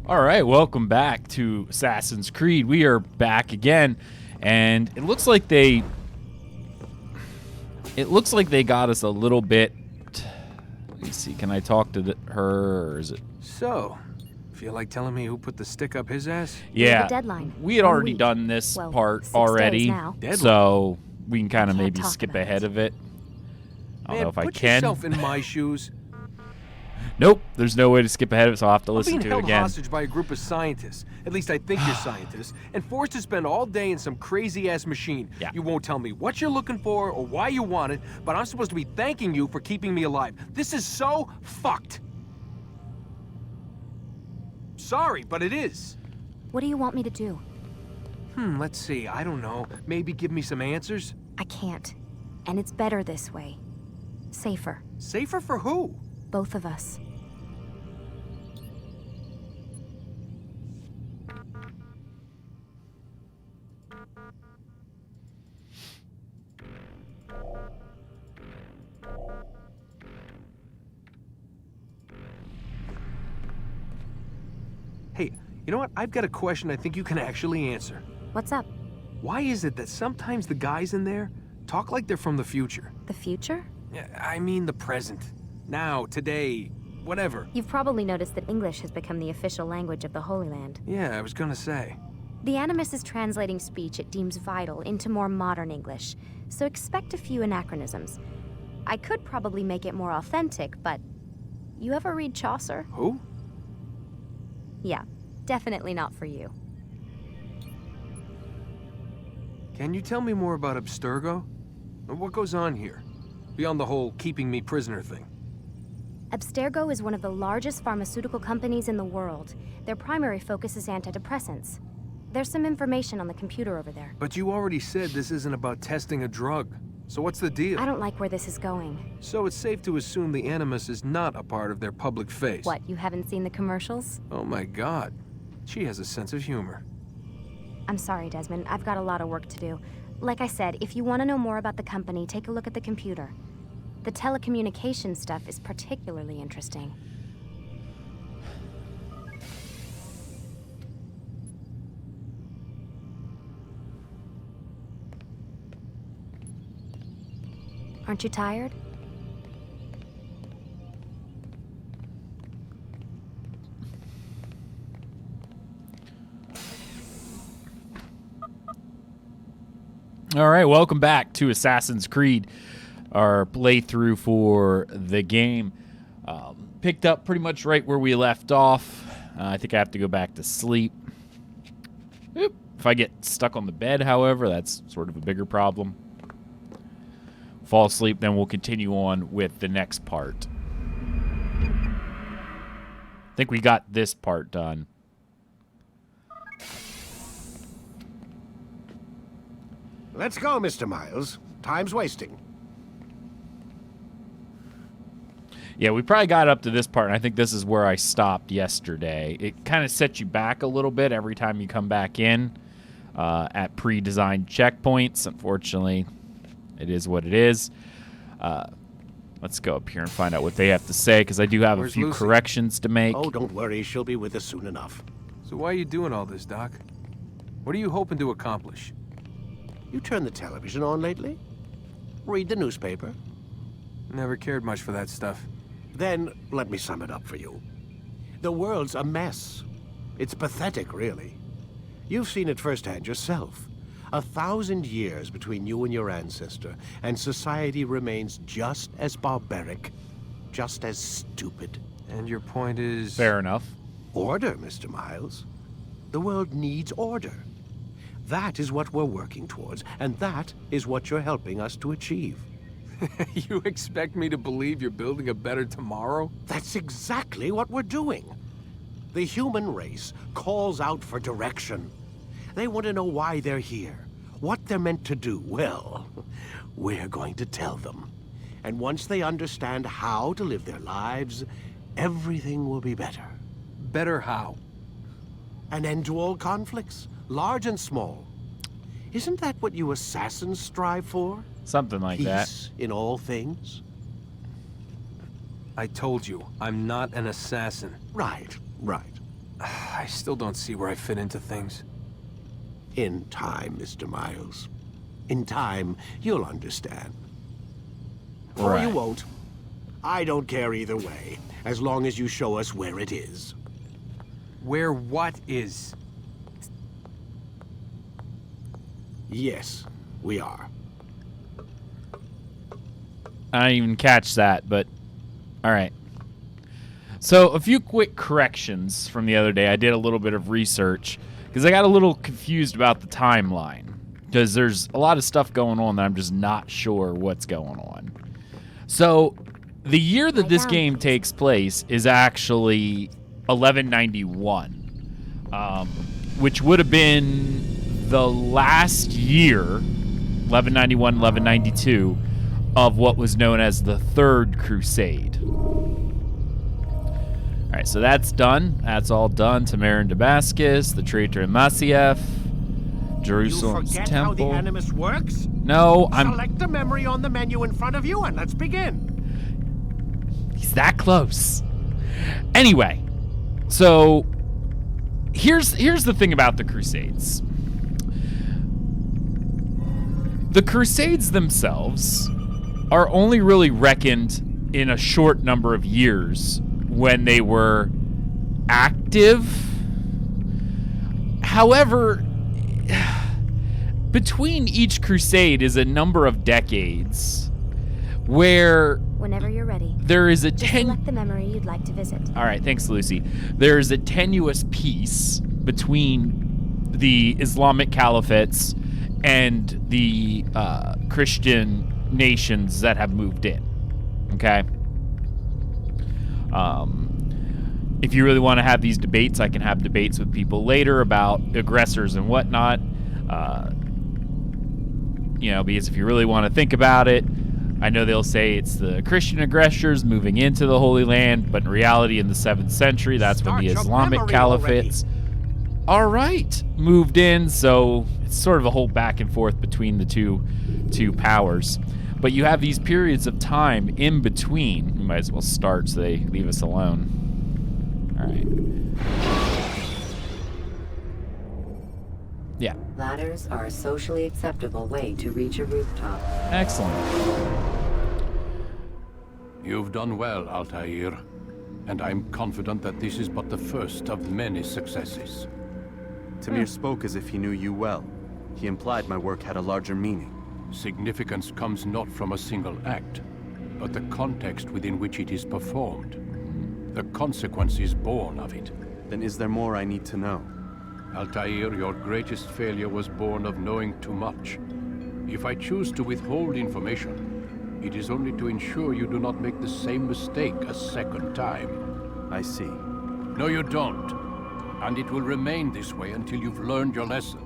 All right, welcome back to Assassin's Creed. We are back again, and it looks like they got us a little bit. Let me see. Can I talk to her, or is it? So, feel like telling me who put the stick up his ass? Yeah, the deadline. we had 1 already week. done this Well, part 6 already, days now. so we can kind of can't maybe talk skip about ahead it. of it. I don't know if I put can. yourself in my shoes. Nope, there's no way to skip ahead of it, so I'll have to I'm listen being to it held again. hostage by a group of scientists. At least I think you're scientists. And forced to spend all day in some crazy-ass machine. Yeah. You won't tell me what you're looking for or why you want it, but I'm supposed to be thanking you for keeping me alive. This is so fucked. Sorry, but it is. What do you want me to do? Let's see. I don't know. Maybe give me some answers? I can't. And it's better this way. Safer. Safer for who? Both of us. Hey, you know what? I've got a question I think you can actually answer. What's up? Why is it that sometimes the guys in there talk like they're from the future? The future? I mean the present. Now, today, whatever. You've probably noticed that English has become the official language of the Holy Land. Yeah, I was gonna say. The Animus is translating speech it deems vital into more modern English, so expect a few anachronisms. I could probably make it more authentic, but... You ever read Chaucer? Who? Yeah, definitely not for you. Can you tell me more about Abstergo? What goes on here? Beyond the whole keeping me prisoner thing. Abstergo is one of the largest pharmaceutical companies in the world. Their primary focus is antidepressants. There's some information on the computer over there. But you already said this isn't about testing a drug. So what's the deal? I don't like where this is going. So it's safe to assume the Animus is not a part of their public face. What, you haven't seen the commercials? Oh my god. She has a sense of humor. I'm sorry, Desmond. I've got a lot of work to do. Like I said, if you want to know more about the company, take a look at the computer. The telecommunication stuff is particularly interesting. Aren't you tired? All right, welcome back to Assassin's Creed, our playthrough for the game. Picked up pretty much right where we left off. I think I have to go back to sleep. Oop. If I get stuck on the bed, however, that's sort of a bigger problem. Fall asleep, then we'll continue on with the next part. I think we got this part done. Let's go, Mr. Miles. Time's wasting. Yeah, we probably got up to this part, and I think this is where I stopped yesterday. It kind of sets you back a little bit every time you come back in at pre-designed checkpoints. Unfortunately, it is what it is. Let's go up here and find out what they have to say, because I do have Where's a few Lucy? corrections to make. Oh, don't worry. She'll be with us soon enough. So why are you doing all this, Doc? What are you hoping to accomplish? You turned the television on lately? Read the newspaper? Never cared much for that stuff. Then let me sum it up for you. The world's a mess. It's pathetic, really. You've seen it firsthand yourself. 1,000 years between you and your ancestor, and society remains just as barbaric, just as stupid. And your point is... Fair enough. Order, Mr. Miles. The world needs order. That is what we're working towards, and that is what you're helping us to achieve. You expect me to believe you're building a better tomorrow? That's exactly what we're doing. The human race calls out for direction. They want to know why they're here, what they're meant to do. Well, we're going to tell them. And once they understand how to live their lives, everything will be better. Better how? An end to all conflicts, large and small. Isn't that what you assassins strive for? Something like that. Peace in all things? I told you, I'm not an assassin. Right, right. I still don't see where I fit into things. In time, Mr. Miles. In time, you'll understand. Or you Right. won't. I don't care either way, as long as you show us where it is. Where what is? Yes, we are. I didn't even catch that, but all right. So a few quick corrections from the other day. I did a little bit of research because I got a little confused about the timeline because there's a lot of stuff going on that I'm just not sure what's going on. So the year that this game takes place is actually 1191, which would have been the last year, 1191, 1192, of what was known as the Third Crusade. All right, so that's done. That's all done. Tamar and Damascus, the traitor in Masyaf, Jerusalem's You forget temple. how the Animus works? No, I'm. Select a memory on the menu in front of you and let's begin. He's that close. Anyway, so here's the thing about the Crusades. The Crusades themselves are only really reckoned in a short number of years when they were active. However, between each crusade is a number of decades where Whenever you're ready, there is a just select the memory you'd like to visit. All right, thanks, Lucy. There is a tenuous peace between the Islamic caliphates and the Christian nations that have moved in. Okay? If you really want to have these debates, I can have debates with people later about aggressors and whatnot. Because if you really want to think about it, I know they'll say it's the Christian aggressors moving into the Holy Land, but in reality, in the 7th century, that's when the Start your Islamic memory caliphates, moved in. So it's sort of a whole back and forth between the two powers. But you have these periods of time in between. You might as well start so they leave us alone. All right. Yeah. Ladders are a socially acceptable way to reach a rooftop. Excellent. You've done well, Altair, and I'm confident that this is but the first of many successes. Tamir spoke as if he knew you well. He implied my work had a larger meaning. Significance comes not from a single act, but the context within which it is performed. The consequences born of it. Then is there more I need to know? Altair, your greatest failure was born of knowing too much. If I choose to withhold information, it is only to ensure you do not make the same mistake a second time. I see. No, you don't. And it will remain this way until you've learned your lesson.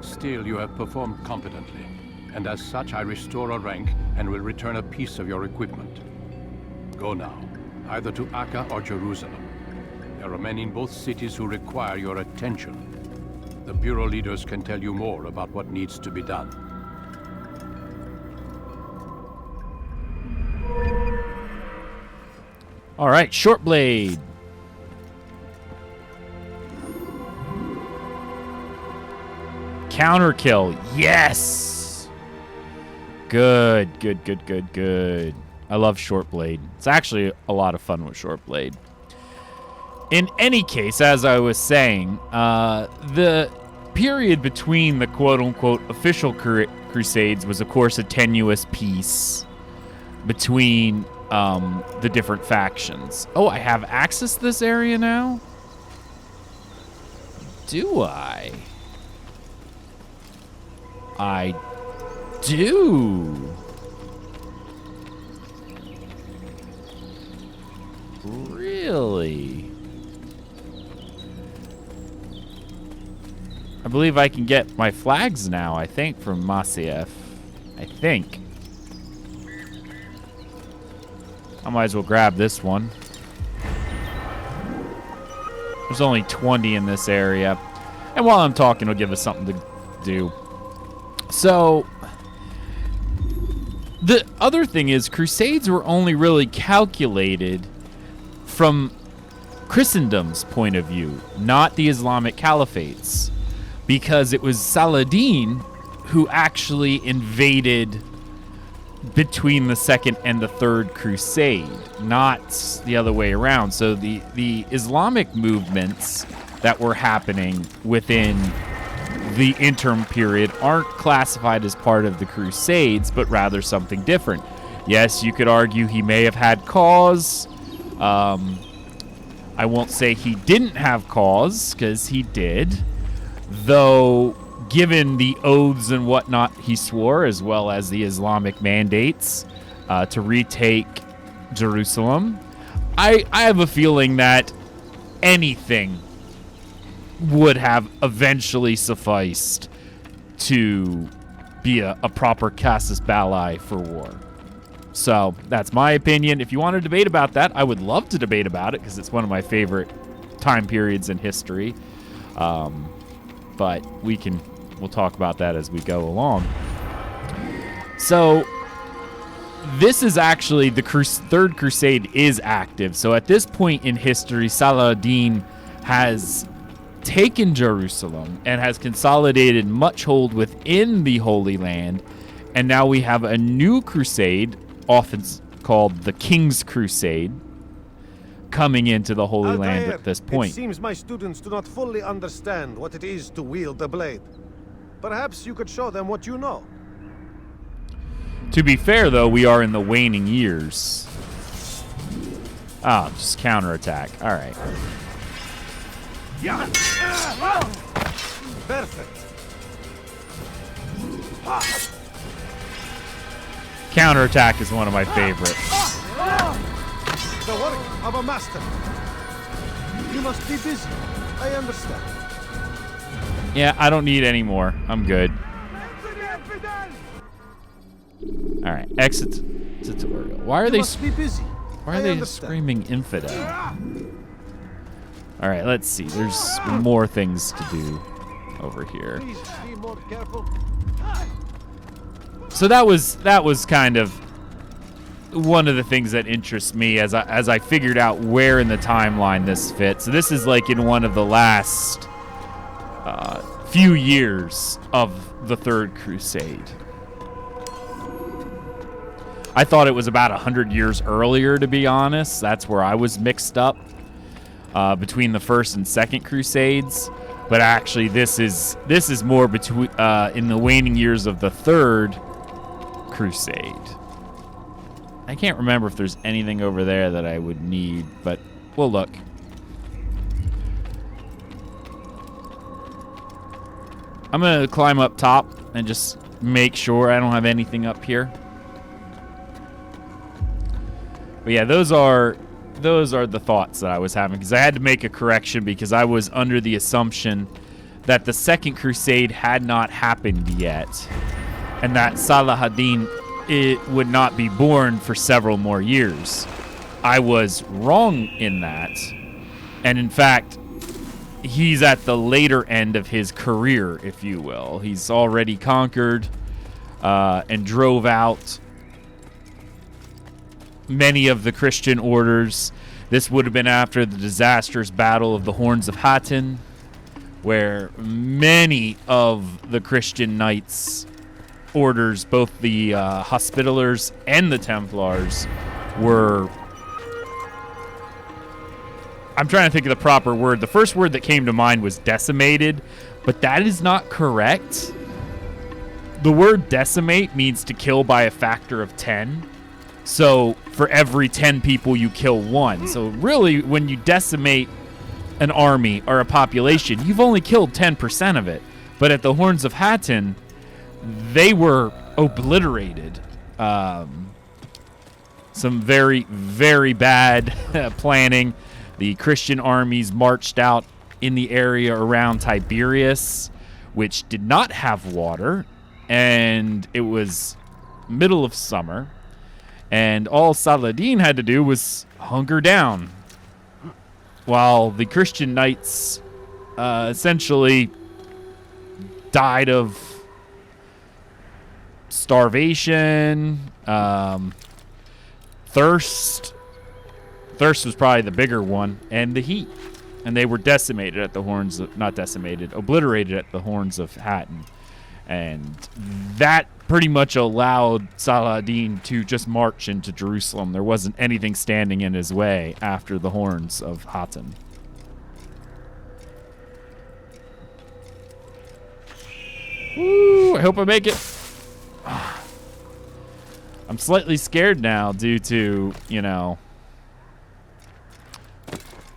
Still, you have performed competently, and as such I restore a rank and will return a piece of your equipment. Go now, either to Akka or Jerusalem. There are men in both cities who require your attention. The Bureau leaders can tell you more about what needs to be done. All right, short blade. Counter kill. Yes. Good. I love short blade. It's actually a lot of fun with short blade. In any case, as I was saying, the period between the quote-unquote official crusades was, of course, a tenuous peace between the different factions. Oh, I have access to this area now? Do I? I do. Really? I believe I can get my flags now, I think, from Masyaf. I think. I might as well grab this one. There's only 20 in this area. And while I'm talking, it'll give us something to do. So, the other thing is, Crusades were only really calculated from Christendom's point of view, not the Islamic caliphates, because it was Saladin who actually invaded between the Second and the Third Crusade, not the other way around. So the Islamic movements that were happening within the interim period aren't classified as part of the Crusades, but rather something different. Yes, you could argue he may have had cause. I won't say he didn't have cause, because he did. Though, given the oaths and whatnot he swore, as well as the Islamic mandates to retake Jerusalem, I have a feeling that anything would have eventually sufficed to be a proper casus belli for war. So that's my opinion. If you want to debate about that, I would love to debate about it because it's one of my favorite time periods in history. But we'll talk about that as we go along. So this is actually the Third Crusade is active. So at this point in history, Saladin has taken Jerusalem and has consolidated much hold within the Holy Land. And now we have a new crusade, often called the King's Crusade, coming into the Holy Land Altair, at this point. It seems my students do not fully understand what it is to wield a blade. Perhaps you could show them what you know. To be fair, though, we are in the waning years. Ah, just counterattack. All right. Yeah. Perfect. Counterattack is one of my favorites. The work of a master. You must be busy. I understand. Yeah, I don't need any more. I'm good. All right, exit tutorial. Why are You they? must be busy. Why are I they understand. screaming infidel? All right, let's see. There's more things to do over here. Please be more careful. So that was kind of one of the things that interests me as I figured out where in the timeline this fits. So this is like in one of the last few years of the Third Crusade. I thought it was about 100 years earlier, to be honest. That's where I was mixed up between the First and Second Crusades. But actually, this is more between in the waning years of the Third Crusade. I can't remember if there's anything over there that I would need, but we'll look. I'm gonna climb up top and just make sure I don't have anything up here. But yeah, those are the thoughts that I was having, because I had to make a correction because I was under the assumption that the Second Crusade had not happened yet, and that Saladin would not be born for several more years. I was wrong in that, and in fact, he's at the later end of his career, if you will. He's already conquered and drove out many of the Christian orders. This would have been after the disastrous Battle of the Horns of Hattin, where many of the Christian knights orders, both the Hospitallers and the Templars, were... I'm trying to think of the proper word. The first word that came to mind was decimated, but that is not correct. The word decimate means to kill by a factor of 10. So for every 10 people, you kill one. So really, when you decimate an army or a population, you've only killed 10% of it. But at the Horns of Hattin, they were obliterated. Some very, very bad planning. The Christian armies marched out in the area around Tiberias, which did not have water, and it was middle of summer, and all Saladin had to do was hunker down, while the Christian knights essentially died of starvation, thirst, thirst was probably the bigger one, and the heat. And they were decimated at the horns of, not decimated, obliterated at the horns of Hatton. And that pretty much allowed Saladin to just march into Jerusalem. There wasn't anything standing in his way after the horns of Hatton. Woo, I hope I make it. I'm slightly scared now due to, you know,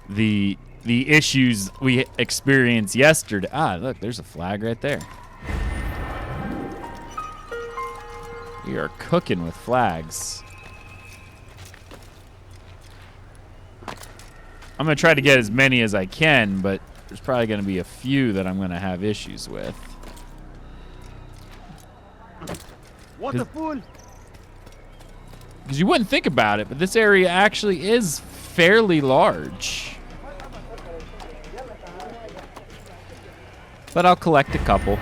the issues we experienced yesterday. Ah, look, there's a flag right there. We are cooking with flags. I'm going to try to get as many as I can, but there's probably going to be a few that I'm going to have issues with. What a fool! Because you wouldn't think about it, but this area actually is fairly large. But I'll collect a couple.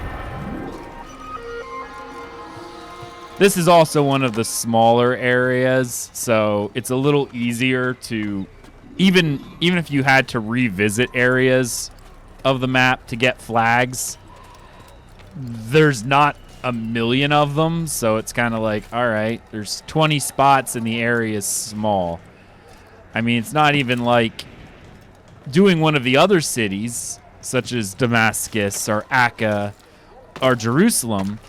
This is also one of the smaller areas, so it's a little easier to, even if you had to revisit areas of the map to get flags, there's not a million of them, so it's kind of like, all right, there's 20 spots and the area is small. I mean, it's not even like doing one of the other cities, such as Damascus or Akka or Jerusalem,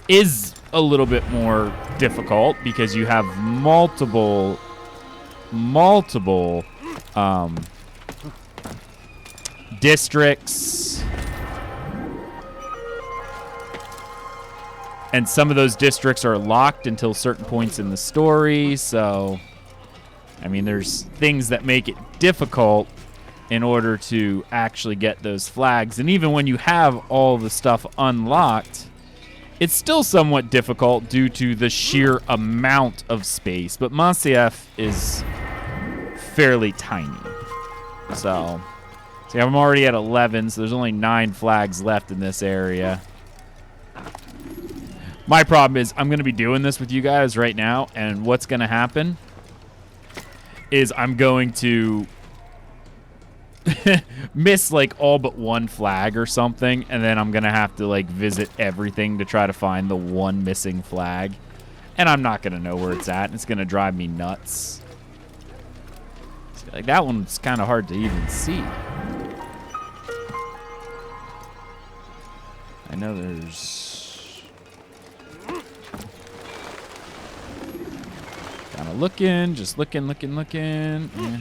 is a little bit more difficult because you have multiple districts, and some of those districts are locked until certain points in the story. So, I mean, there's things that make it difficult in order to actually get those flags. And even when you have all the stuff unlocked, it's still somewhat difficult due to the sheer amount of space. But Masyaf is fairly tiny. So, see, I'm already at 11, so there's only 9 flags left in this area. My problem is I'm going to be doing this with you guys right now, and what's going to happen is I'm going to miss like all but one flag or something, and then I'm going to have to like visit everything to try to find the one missing flag, and I'm not going to know where it's at, and it's going to drive me nuts. Like, that one's kind of hard to even see. I know there's... Kind of looking, just looking. Yeah.